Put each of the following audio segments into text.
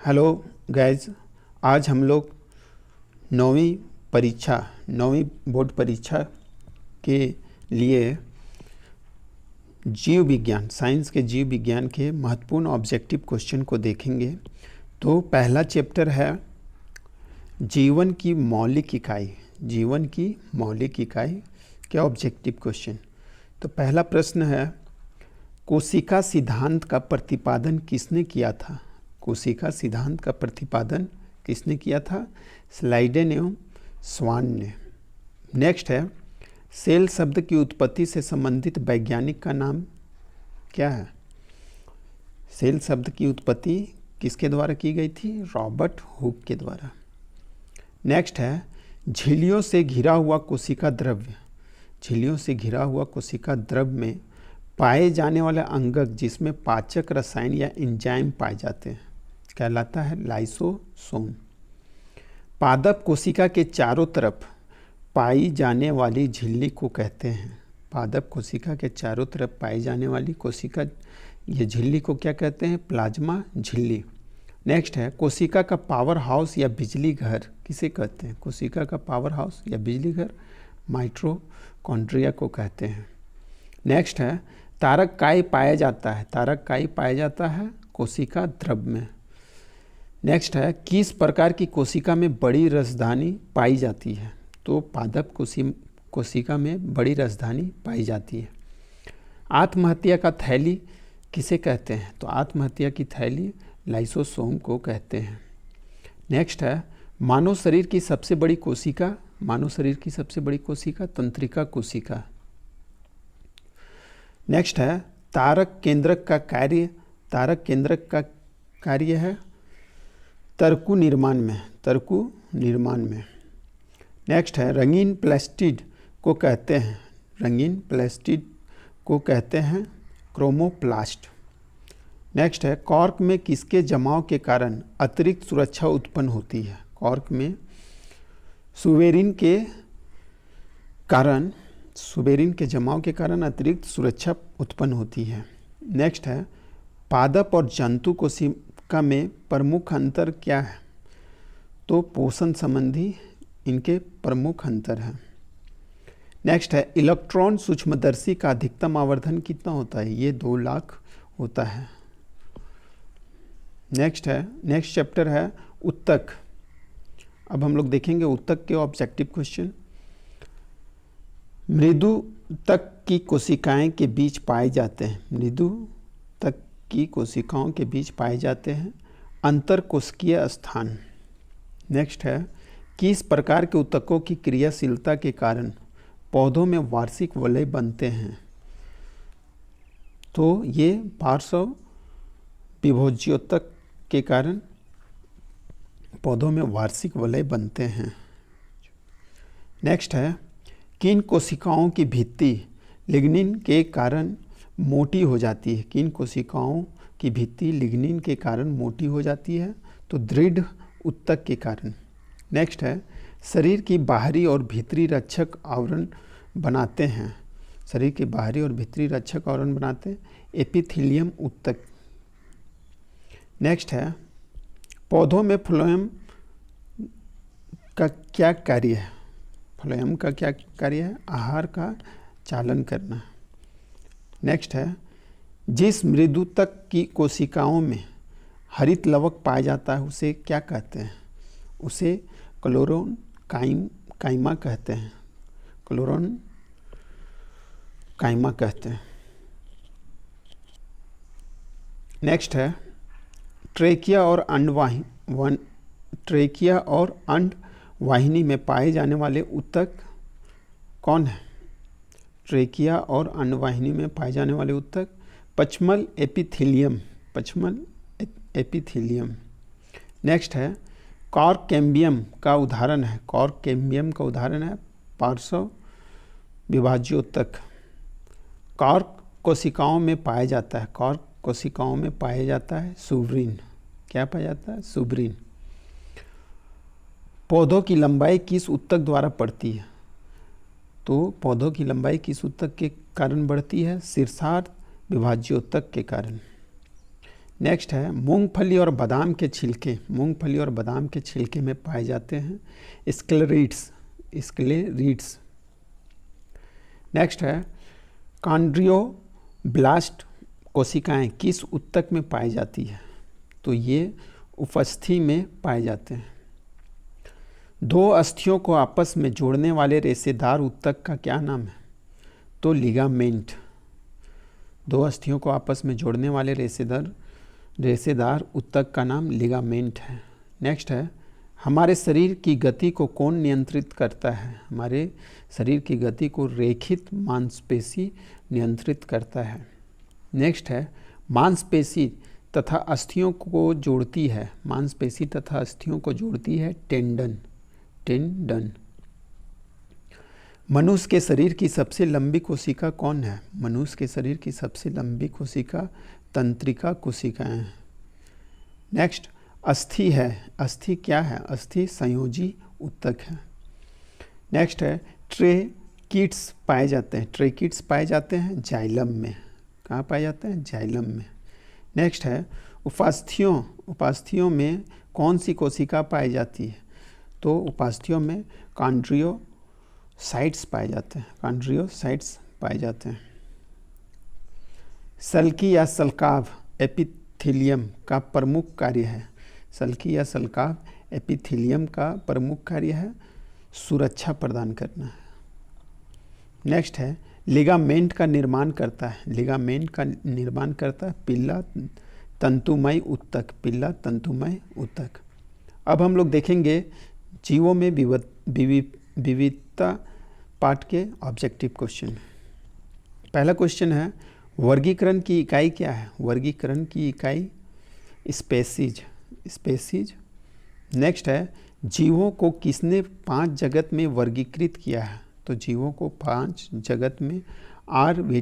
Hello guys, आज हम लोग नौवीं बोर्ड परीक्षा के लिए जीव विज्ञान, साइंस के जीव विज्ञान के महत्वपूर्ण ऑब्जेक्टिव क्वेश्चन को देखेंगे। तो पहला चैप्टर है जीवन की मौलिक इकाई। जीवन की मौलिक इकाई क्या ऑब्जेक्टिव क्वेश्चन। तो पहला प्रश्न है, कोशिका सिद्धांत का प्रतिपादन किसने किया था? कोशिका सिद्धांत का प्रतिपादन किसने किया था? स्लाइडेन एवं स्वान ने। नेक्स्ट है, सेल शब्द की उत्पत्ति से संबंधित वैज्ञानिक का नाम क्या है? सेल शब्द की उत्पत्ति किसके द्वारा की गई थी? रॉबर्ट हुक के द्वारा। नेक्स्ट है, झिल्लियों से घिरा हुआ कोशिका द्रव्य। झिल्लियों से घिरा हुआ कोशिका द्रव्य में पाए जाने वाले अंगक जिसमें पाचक रसायन या एंजाइम पाए जाते हैं कहलाता है लाइसोसोम। पादप कोशिका के चारों तरफ पाई जाने वाली झिल्ली को कहते हैं। पादप कोशिका के चारों तरफ पाई जाने वाली कोशिका, ये झिल्ली को क्या कहते हैं? प्लाज्मा झिल्ली। नेक्स्ट है, कोशिका का पावर हाउस या बिजली घर किसे कहते हैं? कोशिका का पावर हाउस या बिजली घर माइटोकॉन्ड्रिया को कहते हैं। नेक्स्ट है, तारक काय पाया जाता है? तारक काय पाया जाता है कोशिका द्रव्य में। नेक्स्ट है, किस प्रकार की कोशिका में बड़ी राजधानी पाई जाती है? तो पादप कोशिका में बड़ी राजधानी पाई जाती है। आत्महत्या का थैली किसे कहते हैं? तो आत्महत्या की थैली लाइसोसोम को कहते हैं। नेक्स्ट है, मानव शरीर की सबसे बड़ी कोशिका, मानव शरीर की सबसे बड़ी कोशिका तंत्रिका कोशिका। नेक्स्ट है, तारक केंद्रक का कार्य, तारक केंद्रक का कार्य है तर्कु निर्माण में, तर्कु निर्माण में। नेक्स्ट है, रंगीन प्लास्टिड को कहते हैं, रंगीन प्लास्टिड को कहते हैं क्रोमोप्लास्ट। नेक्स्ट है, कॉर्क में किसके जमाव के कारण अतिरिक्त सुरक्षा उत्पन्न होती है? कॉर्क में सुवेरिन के कारण, सुवेरिन के जमाव के कारण अतिरिक्त सुरक्षा उत्पन्न होती है। नेक्स्ट है, पादप और जंतु कोशिका में प्रमुख अंतर क्या है? तो पोषण संबंधी इनके प्रमुख अंतर हैं। नेक्स्ट है, इलेक्ट्रॉन सूक्ष्मदर्शी का अधिकतम आवर्धन कितना होता है? ये 2 लाख होता है। नेक्स्ट है, नेक्स्ट चैप्टर है उत्तक। अब हम लोग देखेंगे उत्तक के ऑब्जेक्टिव क्वेश्चन। मृदु तक की कोशिकाएं के बीच पाए जाते हैं, मृदु तक की कोशिकाओं के बीच पाए जाते हैं अंतरकोशिकीय स्थान। नेक्स्ट है, किस प्रकार के उत्तकों की क्रियाशीलता के कारण पौधों में वार्षिक वलय बनते हैं? तो ये पार्श्व विभोज्योतक के कारण पौधों में वार्षिक वलय बनते हैं। नेक्स्ट है, किन कोशिकाओं की भित्ति लिग्निन के कारण मोटी हो जाती है? किन कोशिकाओं की भित्ति लिग्निन के कारण मोटी हो जाती है? तो दृढ़ उत्तक के कारण। नेक्स्ट है, शरीर की बाहरी और भीतरी रक्षक आवरण बनाते हैं, शरीर के बाहरी और भीतरी रक्षक आवरण बनाते हैं एपिथेलियम उत्तक। नेक्स्ट है, पौधों में फ्लोएम का क्या कार्य है? फ्लोएम का क्या कार्य है? आहार का चालन करना। नेक्स्ट है, जिस मृदुतक की कोशिकाओं में हरित लवक पाया जाता है उसे क्या कहते हैं? उसे क्लोरोन काइमा कहते हैं, क्लोरोन काइमा कहते हैं। नेक्स्ट है, ट्रेकिया और अंडवाहिनी में पाए जाने वाले उत्तक कौन है? ट्रेकिया और अंडवाहिनी में पाए जाने वाले उत्तक पश्चमल एपिथेलियम, पश्चमल एपिथेलियम। नेक्स्ट है, कॉर्क कैम्बियम का उदाहरण है, कॉर्क कैम्बियम का उदाहरण है पार्श्व विभाज्योतक। कॉर्क कोशिकाओं में पाया जाता है, कॉर्क कोशिकाओं में पाया जाता है सुब्रीन। क्या पाया जाता है? सुब्रीन। पौधों की लंबाई किस उत्तक द्वारा बढ़ती है? तो पौधों की लंबाई किस उत्तक के कारण बढ़ती है? शीर्षार्ध विभाज्योतक के कारण। नेक्स्ट है मूंगफली और बादाम के छिलके, मूंगफली और बादाम के छिलके में पाए जाते हैं स्क्लेरिड्स, स्क्लेरिड्स। नेक्स्ट है कॉन्ड्रियोब्लास्ट कोशिकाएं किस ऊतक में पाई जाती है? तो ये उपस्थि में पाए जाते हैं। दो अस्थियों को आपस में जोड़ने वाले रेशेदार ऊतक का क्या नाम है? तो लिगामेंट। दो अस्थियों को आपस में जोड़ने वाले रेशेदार ऊतक का नाम लिगामेंट है। नेक्स्ट है हमारे शरीर की गति को कौन नियंत्रित करता है? हमारे शरीर की गति को रेखित मांसपेशी नियंत्रित करता है। नेक्स्ट है मांसपेशी तथा अस्थियों को जोड़ती है, मांसपेशी तथा अस्थियों को जोड़ती है टेंडन, टेंडन। मनुष्य के शरीर की सबसे लंबी कोशिका कौन है? मनुष्य के शरीर की सबसे लंबी कोशिका तंत्रिका कोशिकाएं हैं। नेक्स्ट अस्थि है, अस्थि क्या है? अस्थि संयोजी ऊतक है। नेक्स्ट है ट्रेकिड्स पाए जाते हैं, ट्रेकिड्स पाए जाते हैं जाइलम में। कहाँ पाए जाते हैं? जाइलम में। नेक्स्ट है उपास्थ्यों, उपास्थ्यों में कौन सी कोशिका पाई जाती है? तो उपास्थ्यों में कॉन्ड्रियोसाइट्स पाए जाते हैं, कॉन्ड्रियोसाइट्स पाए जाते हैं। सल्की या सल्काव एपिथेलियम का प्रमुख कार्य है, सल्की या सल्काव एपिथेलियम का प्रमुख कार्य है सुरक्षा प्रदान करना है। नेक्स्ट है लिगामेंट का निर्माण करता है, लिगामेंट का निर्माण करता है पिल्ला तंतुमय ऊतक, पिल्ला तंतुमय ऊतक। अब हम लोग देखेंगे जीवों में विविधता पाठ के ऑब्जेक्टिव क्वेश्चन। पहला क्वेश्चन है वर्गीकरण की इकाई क्या है? वर्गीकरण की इकाई स्पेसीज, स्पेसीज। नेक्स्ट है जीवों को किसने 5 जगत में वर्गीकृत किया है? तो जीवों को 5 जगत में R.V.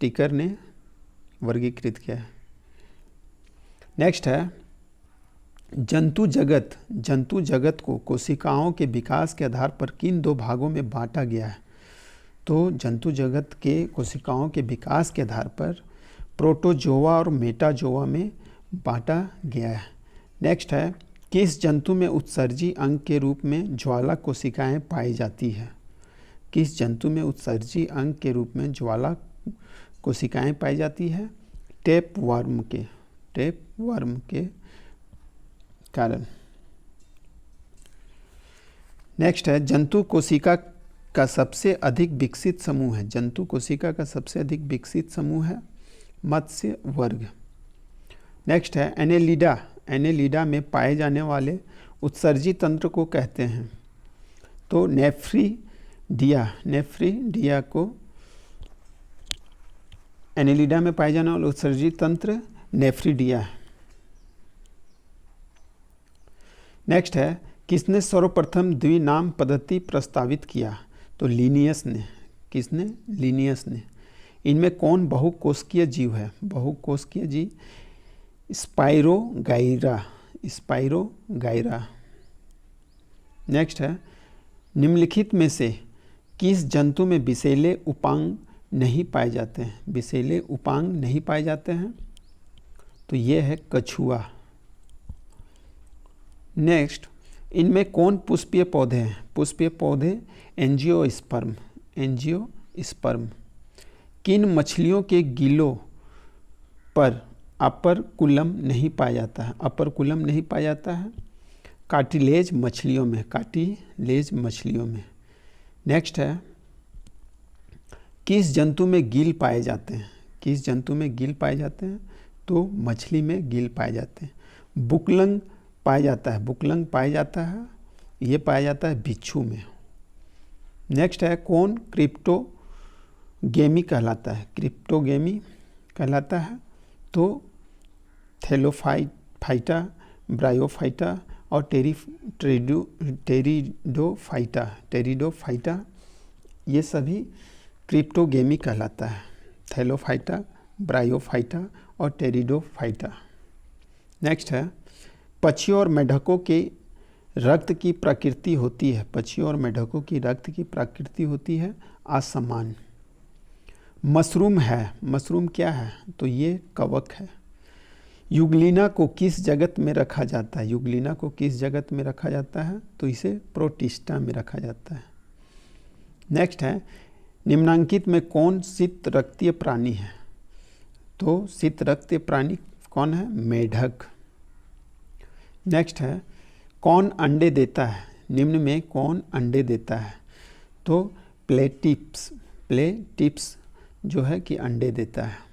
टेकर ने वर्गीकृत किया है। नेक्स्ट है जंतु जगत को कोशिकाओं के विकास के आधार पर किन 2 भागों में बांटा गया है? तो जंतु जगत के कोशिकाओं के विकास के आधार पर प्रोटोजोआ और मेटाजोआ में बांटा गया है। नेक्स्ट है किस जंतु में उत्सर्जी अंग के रूप में ज्वाला कोशिकाएं पाई जाती है? किस जंतु में उत्सर्जी अंग के रूप में ज्वाला कोशिकाएं पाई जाती है? टेपवर्म के कारण। नेक्स्ट है जंतु कोशिका का सबसे अधिक विकसित समूह है, जंतु कोशिका का सबसे अधिक विकसित समूह है मत्स्य वर्ग। नेक्स्ट है एनेलिडा, एनेलिडा में पाए जाने वाले उत्सर्जी तंत्र को कहते हैं? तो नेफ्रीडिया, नेफ्रीडिया को एनेलिडा में पाए जाने वाला उत्सर्जी तंत्र नेफ्रीडिया है। नेक्स्ट है किसने सर्वप्रथम द्विनाम पद्धति प्रस्तावित किया? तो लिनियस ने। किसने? लिनियस ने। इनमें कौन बहुकोशिकीय जीव है? बहुकोशिकीय जीव स्पाइरोगाइरा, स्पाइरोगाइरा। नेक्स्ट है निम्नलिखित में से किस जंतु में विषैले उपांग नहीं पाए जाते हैं? विषैले उपांग नहीं पाए जाते हैं, तो ये है कछुआ। नेक्स्ट इनमें कौन पुष्पीय पौधे हैं? पुष्पीय पौधे एंजियोस्पर्म, एंजियोस्पर्म। किन मछलियों के गिलों पर अपर कुलम नहीं पाया जाता है? अपर कुलम नहीं पाया जाता है कार्टिलेज मछलियों में, कार्टिलेज मछलियों में। नेक्स्ट है किस जंतु में गिल पाए जाते हैं? किस जंतु में गिल पाए जाते हैं? तो मछली में गिल पाए जाते हैं। बुकलंग पाया जाता है, बुकलंग पाया जाता है, ये पाया जाता है बिच्छू में। नेक्स्ट है कौन क्रिप्टोगेमी कहलाता है? क्रिप्टोगेमी कहलाता है तो थैलोफाइटा, ब्रायोफाइटा और टेरिडोफाइटा, ये सभी क्रिप्टोगेमी कहलाता है। थैलोफाइटा, ब्रायोफाइटा और टेरिडोफाइटा। नेक्स्ट है पक्षियों और मेढकों के रक्त की प्रकृति होती है, पक्षियों और मेढकों की रक्त की प्रकृति होती है असमान। मशरूम है, मशरूम क्या है? तो ये कवक है। युगलिना को किस जगत में रखा जाता है? युगलिना को किस जगत में रखा जाता है? तो इसे प्रोटिस्टा में रखा जाता है। नेक्स्ट है, निम्नांकित में कौन शीत रक्तीय प्राणी है? तो शीत रक्तीय प्राणी कौन है? मेढक। नेक्स्ट है, कौन अंडे देता है? निम्न में कौन अंडे देता है? तो प्लेटिप्स, प्लेटिप्स जो है कि अंडे देता है।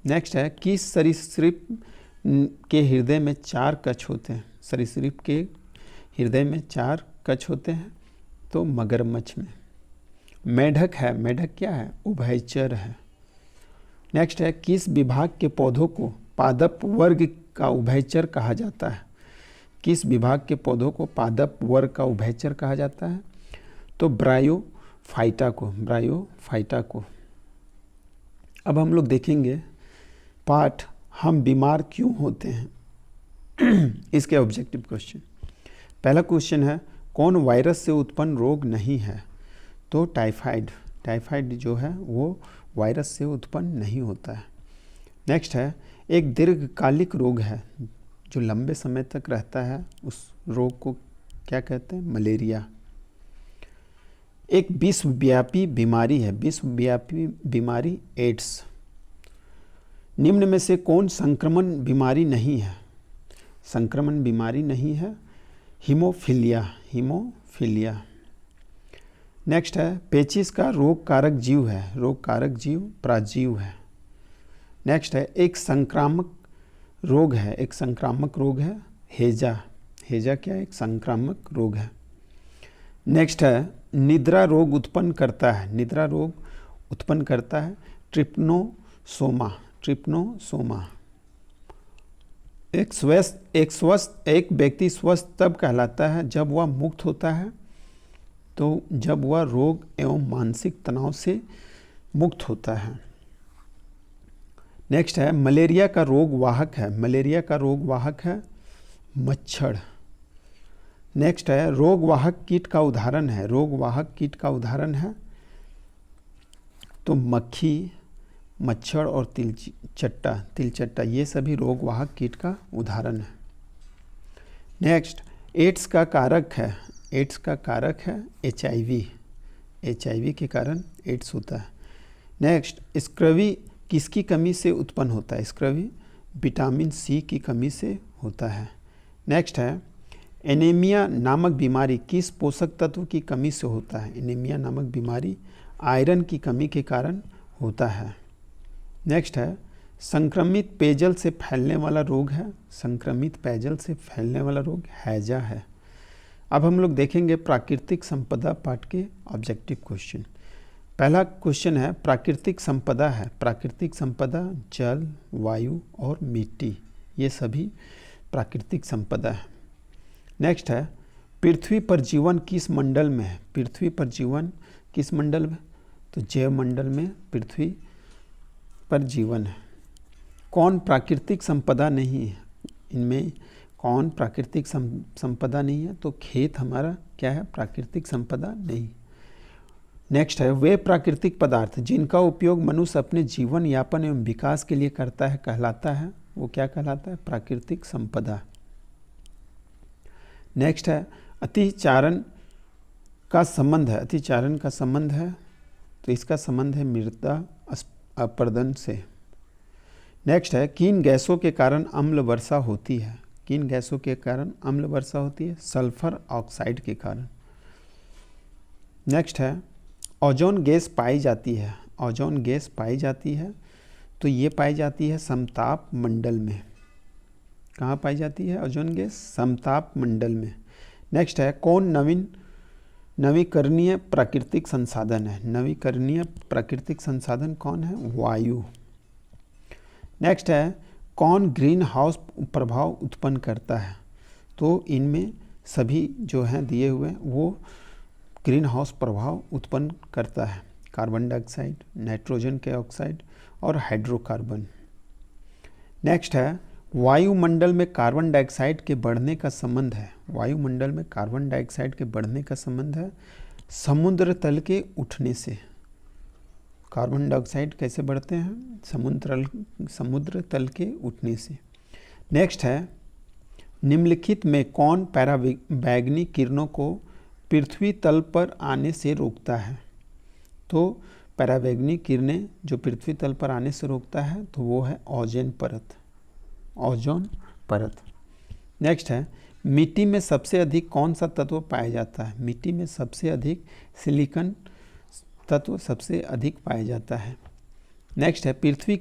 नेक्स्ट है, किस सरीसृप के हृदय में 4 कक्ष होते हैं? सरीसृप के हृदय में 4 कक्ष होते हैं। तो मगरमच्छ में। मेढक है, मेढक क्या है? उभयचर है। नेक्स्ट है, किस विभाग के पौधों को पादप वर्ग का उभयचर कहा जाता है? किस विभाग के पौधों को पादप वर्ग का उभयचर कहा जाता है? तो ब्रायोफाइटा को, ब्रायोफाइटा को। अब हम लोग देखेंगे पाठ हम बीमार क्यों होते हैं इसके ऑब्जेक्टिव क्वेश्चन। पहला क्वेश्चन है, कौन वायरस से उत्पन्न रोग नहीं है? तो टाइफाइड, टाइफाइड जो है वो वायरस से उत्पन्न नहीं होता है। नेक्स्ट है, एक दीर्घकालिक रोग है जो लंबे समय तक रहता है, उस रोग को क्या कहते हैं? मलेरिया। एक विश्वव्यापी बीमारी है, विश्वव्यापी बीमारी एड्स। निम्न में से कौन संक्रमण बीमारी नहीं है? संक्रमण बीमारी नहीं है हीमोफीलिया, हीमोफीलिया। नेक्स्ट है, पेचिश का रोग कारक जीव है, रोग कारक जीव प्राजीव है। नेक्स्ट है, एक संक्रामक रोग है, एक संक्रामक रोग है हैजा, हैजा क्या है? एक संक्रामक रोग है। नेक्स्ट है, निद्रा रोग उत्पन्न करता है, निद्रा रोग उत्पन्न करता है ट्रिप्नोसोमा, ट्रिप्नोसोमा। एक व्यक्ति स्वस्थ तब कहलाता है जब वह मुक्त होता है, तो जब वह रोग एवं मानसिक तनाव से मुक्त होता है। नेक्स्ट है, मलेरिया का रोग वाहक है, मलेरिया का रोग वाहक है मच्छर। नेक्स्ट है, रोग वाहक कीट का उदाहरण है, रोग वाहक कीट का उदाहरण है तो मक्खी, मच्छर और तिलचट्टा, तिलचट्टा, ये सभी रोग वाहक कीट का उदाहरण है। नेक्स्ट, एड्स का कारक है, एड्स का कारक है HIV, HIV के कारण एड्स होता है। नेक्स्ट, स्क्रवी किसकी कमी से उत्पन्न होता है? स्क्रवी विटामिन C की कमी से होता है। नेक्स्ट है, एनीमिया नामक बीमारी किस पोषक तत्व की कमी से होता है? एनीमिया नामक बीमारी आयरन की कमी के कारण होता है। नेक्स्ट है, संक्रमित पेयजल से फैलने वाला रोग है, संक्रमित पेयजल से फैलने वाला रोग हैजा है। अब हम लोग देखेंगे प्राकृतिक संपदा पाठ के ऑब्जेक्टिव क्वेश्चन। पहला क्वेश्चन है, प्राकृतिक संपदा है, प्राकृतिक संपदा जल, वायु और मिट्टी, ये सभी प्राकृतिक संपदा है। नेक्स्ट है, पृथ्वी पर जीवन किस मंडल में है? पृथ्वी पर जीवन किस मंडल में? तो जैव मंडल में पृथ्वी पर जीवन है। कौन प्राकृतिक संपदा नहीं है? इनमें कौन प्राकृतिक संपदा नहीं है? तो खेत हमारा क्या है? प्राकृतिक संपदा नहीं। नेक्स्ट है, वे प्राकृतिक पदार्थ जिनका उपयोग मनुष्य अपने जीवन यापन एवं विकास के लिए करता है कहलाता है, वो क्या कहलाता है? प्राकृतिक संपदा। नेक्स्ट है, अतिचारण का संबंध है, अतिचारण का संबंध है तो इसका संबंध है मृदा अपरदन से। नेक्स्ट है, किन गैसों के कारण अम्ल वर्षा होती है? किन गैसों के कारण अम्ल वर्षा होती है? सल्फर ऑक्साइड के कारण। नेक्स्ट है, ओजोन गैस पाई जाती है, ओजोन गैस पाई जाती है तो ये पाई जाती है समताप मंडल में। कहाँ पाई जाती है ओजोन गैस? समताप मंडल में। नेक्स्ट है, कौन नवीकरणीय प्राकृतिक संसाधन है? नवीकरणीय प्राकृतिक संसाधन कौन है? वायु। नेक्स्ट है, कौन ग्रीन हाउस प्रभाव उत्पन्न करता है? तो इनमें सभी जो हैं दिए हुए वो ग्रीन हाउस प्रभाव उत्पन्न करता है, कार्बन डाइऑक्साइड, नाइट्रोजन के ऑक्साइड और हाइड्रोकार्बन। नेक्स्ट है, वायुमंडल में कार्बन डाइऑक्साइड के बढ़ने का संबंध है, वायुमंडल में कार्बन डाइऑक्साइड के बढ़ने का संबंध है समुद्र तल के उठने से, कार्बन डाइऑक्साइड कैसे बढ़ते हैं? समुद्र तल के उठने से। नेक्स्ट है, निम्नलिखित में कौन पराबैंगनी किरणों को पृथ्वी तल पर आने से रोकता है? तो पराबैंगनी किरणें जो पृथ्वी तल पर आने से रोकता है तो वो है ओजोन परत, ओजोन परत। नेक्स्ट है, मिट्टी में सबसे अधिक कौन सा तत्व पाया जाता है? मिट्टी में सबसे अधिक सिलिकॉन तत्व सबसे अधिक पाया जाता है। नेक्स्ट है, पृथ्वी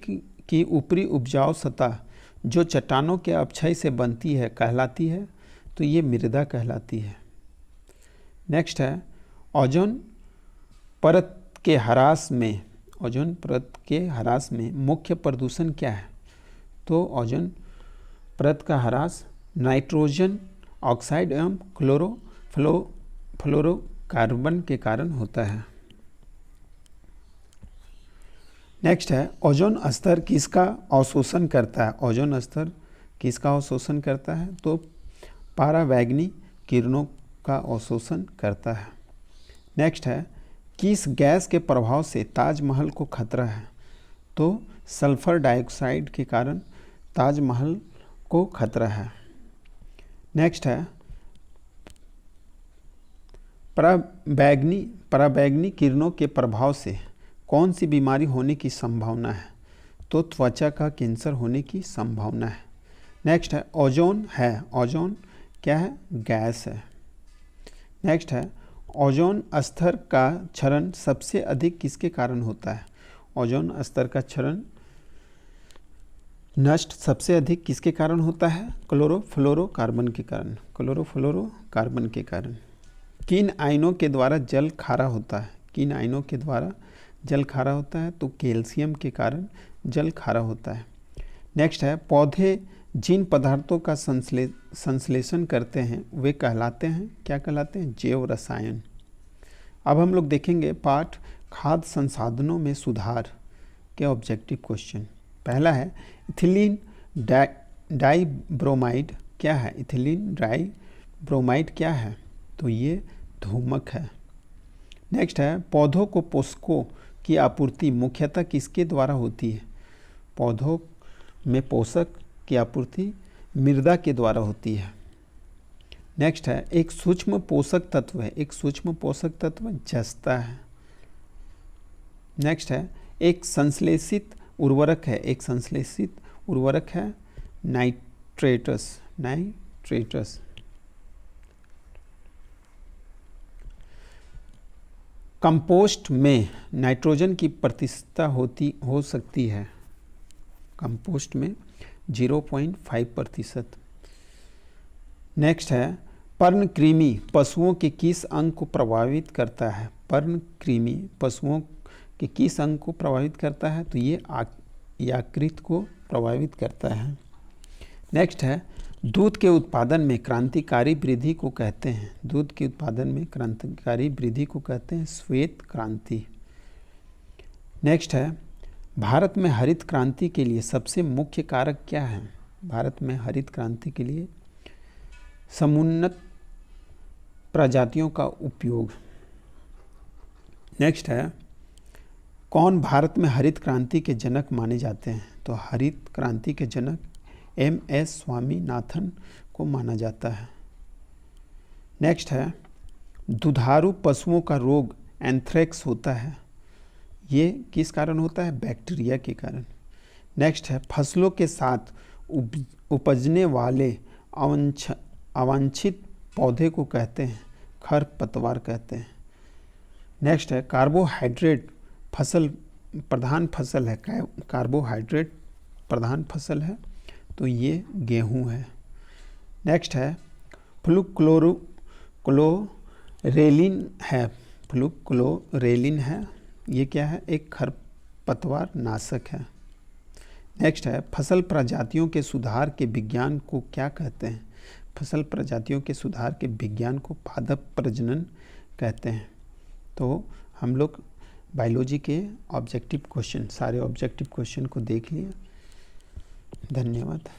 की ऊपरी उपजाऊ सतह जो चट्टानों के अपक्षय से बनती है कहलाती है? तो ये मृदा कहलाती है। नेक्स्ट है, ओजोन परत के ह्रास में, ओजोन परत के ह्रास में मुख्य प्रदूषण क्या है? तो ओजोन परत का ह्रास नाइट्रोजन ऑक्साइड एवं फ्लोरोकार्बन के कारण होता है। नेक्स्ट है, ओजोन स्तर किसका अवशोषण करता है? ओजोन स्तर किसका अवशोषण करता है? तो पराबैंगनी किरणों का अवशोषण करता है। नेक्स्ट है, किस गैस के प्रभाव से ताजमहल को खतरा है? तो सल्फर डाइऑक्साइड के कारण ताजमहल को खतरा है। नेक्स्ट है, पराबैंगनी किरणों के प्रभाव से कौन सी बीमारी होने की संभावना है? तो त्वचा का कैंसर होने की संभावना है। नेक्स्ट है, ओजोन क्या है? गैस है। नेक्स्ट है, ओजोन स्तर का क्षरण सबसे अधिक किसके कारण होता है? ओजोन स्तर का क्षरण नष्ट सबसे अधिक किसके कारण होता है? क्लोरोफ्लोरोकार्बन के कारण, क्लोरोफ्लोरोकार्बन के कारण। किन आयनों के द्वारा जल खारा होता है? किन आयनों के द्वारा जल खारा होता है? तो कैल्शियम के कारण जल खारा होता है। नेक्स्ट है, पौधे जिन पदार्थों का संश्लेषण करते हैं वे कहलाते हैं, क्या कहलाते हैं? जैव रसायन। अब हम लोग देखेंगे पाठ खाद्य संसाधनों में सुधार के ऑब्जेक्टिव क्वेश्चन। पहला है, इथिलीन डाइब्रोमाइड क्या है? इथिलीन डाइब्रोमाइड क्या है? तो ये धूमक है। नेक्स्ट है, पौधों को पोषकों की आपूर्ति मुख्यतः किसके द्वारा होती है? पौधों में पोषक की आपूर्ति मृदा के द्वारा होती है। नेक्स्ट है, एक सूक्ष्म पोषक तत्व है, एक सूक्ष्म पोषक तत्व जस्ता है। नेक्स्ट है, एक संश्लेषित उर्वरक है, एक संश्लेषित उर्वरक है नाइट्रेटस। कंपोस्ट में नाइट्रोजन की प्रतिशतता हो सकती है, कंपोस्ट में 0.5%। नेक्स्ट है, पर्णकृमि पशुओं के किस अंग को प्रभावित करता है? पर्णकृमि पशुओं के किस अंग को प्रभावित करता है? तो ये यकृत को प्रभावित करता है। नेक्स्ट है, दूध के उत्पादन में क्रांतिकारी वृद्धि को कहते हैं, दूध के उत्पादन में क्रांतिकारी वृद्धि को कहते हैं श्वेत क्रांति। नेक्स्ट है, भारत में हरित क्रांति के लिए सबसे मुख्य कारक क्या है? भारत में हरित क्रांति के लिए समुन्नत प्रजातियों का उपयोग। नेक्स्ट है, कौन भारत में हरित क्रांति के जनक माने जाते हैं? तो हरित क्रांति के जनक MS स्वामीनाथन को माना जाता है। नेक्स्ट है, दुधारू पशुओं का रोग एंथ्रेक्स होता है, ये किस कारण होता है? बैक्टीरिया के कारण। नेक्स्ट है, फसलों के साथ उपजने वाले अवांछित पौधे को कहते हैं खरपतवार कहते हैं। नेक्स्ट है, कार्बोहाइड्रेट प्रधान फसल है, कार्बोहाइड्रेट प्रधान फसल है, तो ये गेहूं है। नेक्स्ट है, फ्लुक्लोरेलिन है, ये क्या है? एक खरपतवार नाशक है। नेक्स्ट है, फसल प्रजातियों के सुधार के विज्ञान को क्या कहते हैं? फसल प्रजातियों के सुधार के विज्ञान को पादप प्रजनन कहते हैं। तो हम लोग बायोलॉजी के ऑब्जेक्टिव क्वेश्चन, सारे ऑब्जेक्टिव क्वेश्चन को देख लिए। धन्यवाद।